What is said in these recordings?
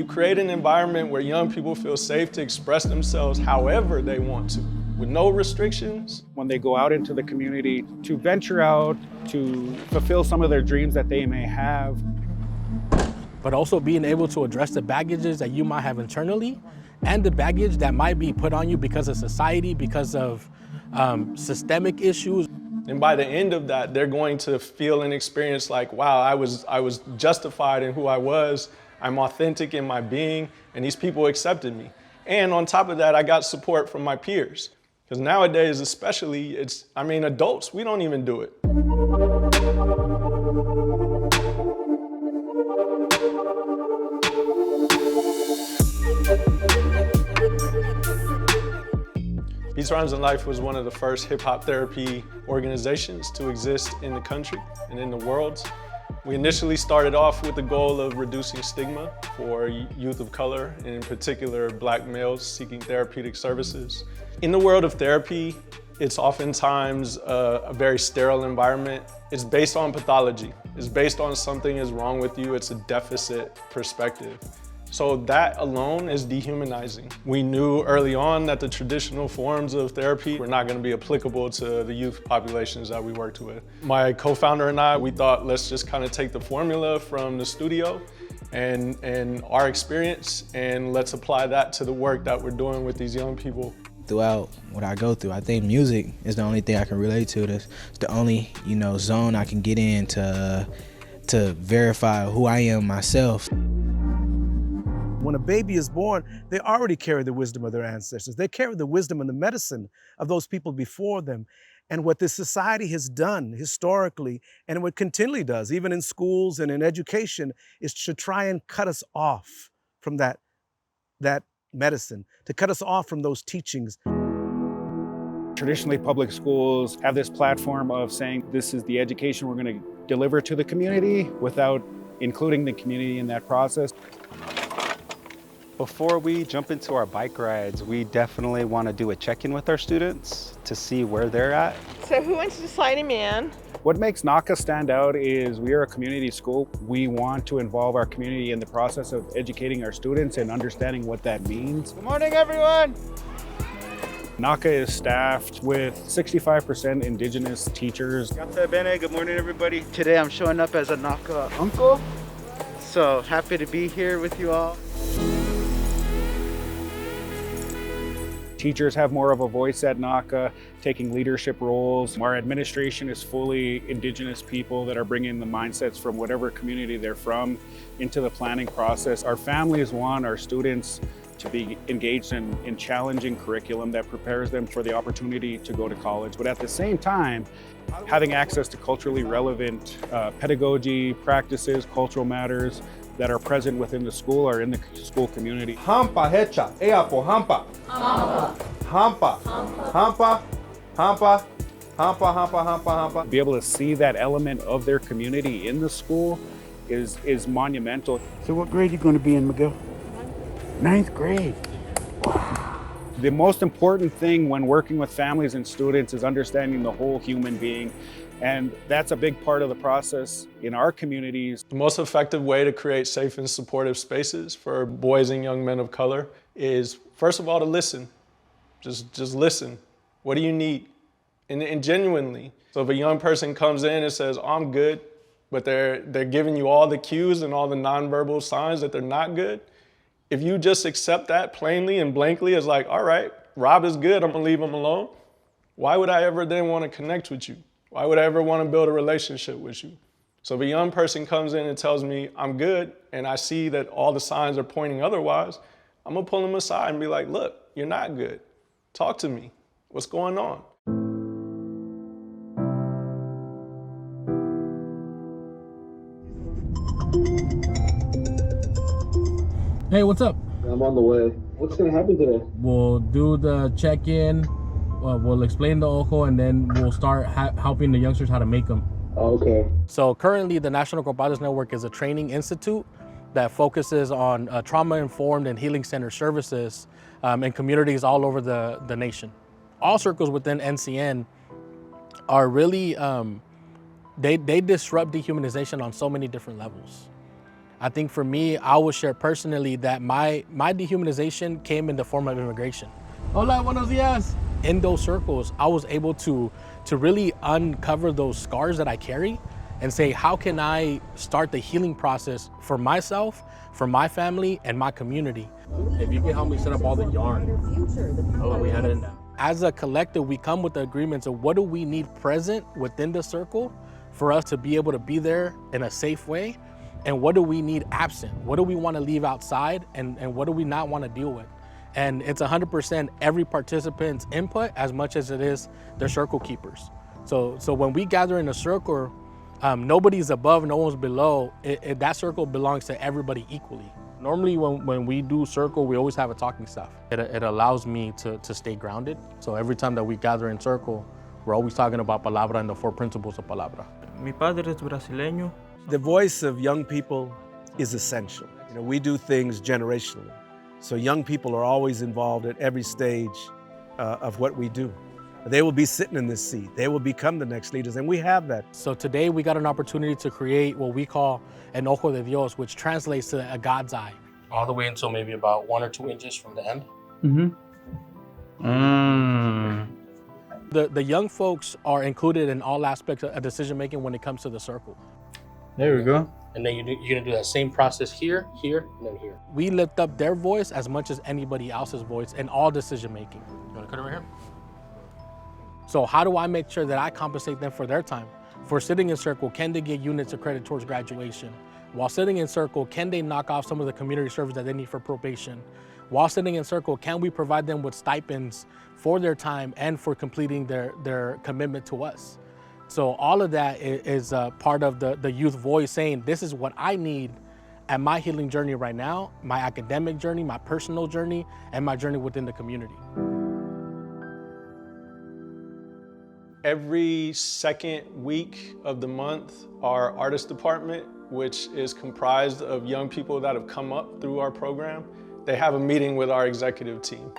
You create an environment where young people feel safe to express themselves however they want to, with no restrictions. When they go out into the community to venture out, to fulfill some of their dreams that they may have. But also being able to address the baggages that you might have internally and the baggage that might be put on you because of society, because of systemic issues. And by the end of that, they're going to feel and experience like, wow, I was justified in who I was. I'm authentic in my being, and these people accepted me. And on top of that, I got support from my peers. Because nowadays, especially, adults, we don't even do it. Beats, Rhymes, and Life was one of the first hip-hop therapy organizations to exist in the country and in the world. We initially started off with the goal of reducing stigma for youth of color, and in particular, Black males seeking therapeutic services. In the world of therapy, it's oftentimes a very sterile environment. It's based on pathology. It's based on something is wrong with you. It's a deficit perspective. So that alone is dehumanizing. We knew early on that the traditional forms of therapy were not going to be applicable to the youth populations that we worked with. My co-founder and I, we thought, let's just kind of take the formula from the studio and our experience, and let's apply that to the work that we're doing with these young people. Throughout what I go through, I think music is the only thing I can relate to. It's the only, zone I can get in to verify who I am myself. When a baby is born, they already carry the wisdom of their ancestors. They carry the wisdom and the medicine of those people before them. And what this society has done historically, and what continually does, even in schools and in education, is to try and cut us off from that medicine, to cut us off from those teachings. Traditionally, public schools have this platform of saying this is the education we're going to deliver to the community without including the community in that process. Before we jump into our bike rides, we definitely want to do a check-in with our students to see where they're at. So who wants to sign him in? What makes NACA stand out is we are a community school. We want to involve our community in the process of educating our students and understanding what that means. Good morning, everyone. NACA is staffed with 65% Indigenous teachers. Good morning, everybody. Today I'm showing up as a NACA uncle. So happy to be here with you all. Teachers have more of a voice at NACA, taking leadership roles. Our administration is fully Indigenous people that are bringing the mindsets from whatever community they're from into the planning process. Our families want our students to be engaged in challenging curriculum that prepares them for the opportunity to go to college. But at the same time, having access to culturally relevant pedagogy, practices, cultural matters that are present within the school or in the school community. Hampa hecha, ea po hampa. Hampa. Hampa. Hampa. Hampa. Hampa, hampa, hampa, hampa. Be able to see that element of their community in the school is monumental. So what grade are you going to be in, Miguel? Ninth grade. Wow. The most important thing when working with families and students is understanding the whole human being. And that's a big part of the process in our communities. The most effective way to create safe and supportive spaces for boys and young men of color is, first of all, to listen. Just listen. What do you need? And genuinely. So if a young person comes in and says, I'm good, but they're giving you all the cues and all the nonverbal signs that they're not good, if you just accept that plainly and blankly as like, all right, Rob is good, I'm gonna leave him alone, why would I ever then wanna connect with you? Why would I ever wanna build a relationship with you? So if a young person comes in and tells me I'm good, and I see that all the signs are pointing otherwise, I'm gonna pull them aside and be like, look, you're not good. Talk to me. What's going on? Hey, what's up? I'm on the way. What's gonna happen today? We'll do the check-in, we'll explain the OJO, and then we'll start helping the youngsters how to make them. Oh, okay. So currently the National Compadres Network is a training institute that focuses on trauma-informed and healing center services in communities all over the nation. All circles within NCN are really, they disrupt dehumanization on so many different levels. I think for me, I will share personally that my dehumanization came in the form of immigration. Hola, buenos días. In those circles, I was able to really uncover those scars that I carry and say, how can I start the healing process for myself, for my family, and my community? If you can help me set up all the yarn. Oh, we had it now. As a collective, we come with the agreements of what do we need present within the circle for us to be able to be there in a safe way, and what do we need absent? What do we want to leave outside, and what do we not want to deal with? And it's 100% every participant's input as much as it is their circle keepers. So when we gather in a circle, nobody's above, no one's below. That circle belongs to everybody equally. Normally when we do circle, we always have a talking staff. It allows me to stay grounded. So every time that we gather in circle, we're always talking about palabra and the 4 principles of palabra. Mi padre es brasileño. The voice of young people is essential. You know, we do things generationally. So young people are always involved at every stage of what we do. They will be sitting in this seat. They will become the next leaders, and we have that. So today we got an opportunity to create what we call an ojo de Dios, which translates to a God's eye. All the way until maybe about 1 or 2 inches from the end. The young folks are included in all aspects of decision making when it comes to the circle. There we go. And then you're gonna do that same process here, here, and then here. We lift up their voice as much as anybody else's voice in all decision making. You wanna cut it right here? So how do I make sure that I compensate them for their time? For sitting in circle, can they get units of credit towards graduation? While sitting in circle, can they knock off some of the community service that they need for probation? While sitting in circle, can we provide them with stipends for their time and for completing their commitment to us? So all of that is part of the youth voice saying, this is what I need at my healing journey right now, my academic journey, my personal journey, and my journey within the community. Every second week of the month, our artist department, which is comprised of young people that have come up through our program, they have a meeting with our executive team.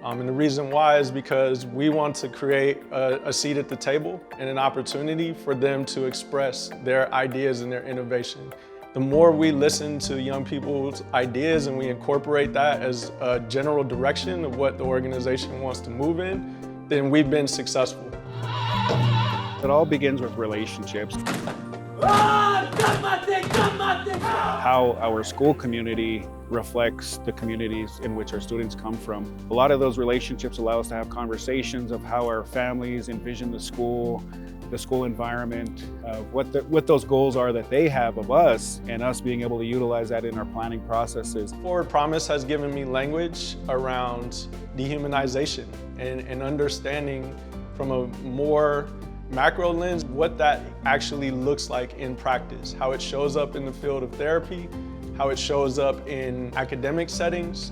And the reason why is because we want to create a seat at the table and an opportunity for them to express their ideas and their innovation. The more we listen to young people's ideas and we incorporate that as a general direction of what the organization wants to move in, then we've been successful. It all begins with relationships. How our school community reflects the communities in which our students come from. A lot of those relationships allow us to have conversations of how our families envision the school environment, what those goals are that they have of us, and us being able to utilize that in our planning processes. Forward Promise has given me language around dehumanization and understanding from a more macro lens what that actually looks like in practice, how it shows up in the field of therapy, how it shows up in academic settings.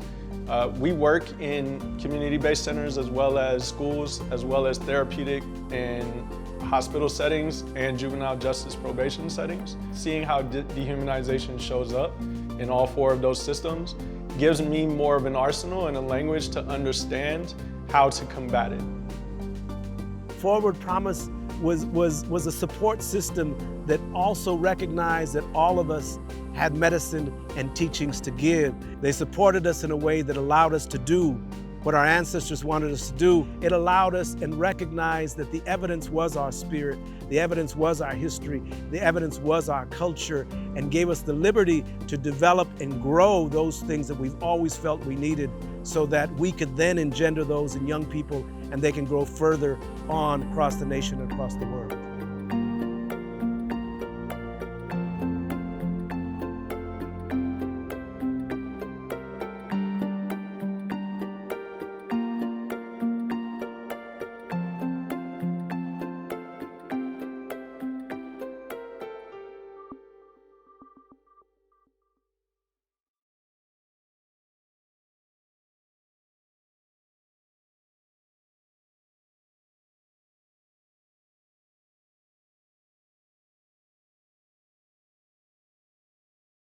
We work in community-based centers as well as schools, as well as therapeutic and hospital settings and juvenile justice probation settings. Seeing how dehumanization shows up in all 4 of those systems gives me more of an arsenal and a language to understand how to combat it. Forward Promise was a support system that also recognized that all of us had medicine and teachings to give. They supported us in a way that allowed us to do what our ancestors wanted us to do. It allowed us and recognized that the evidence was our spirit, the evidence was our history, the evidence was our culture, and gave us the liberty to develop and grow those things that we've always felt we needed so that we could then engender those in young people and they can grow further on across the nation and across the world.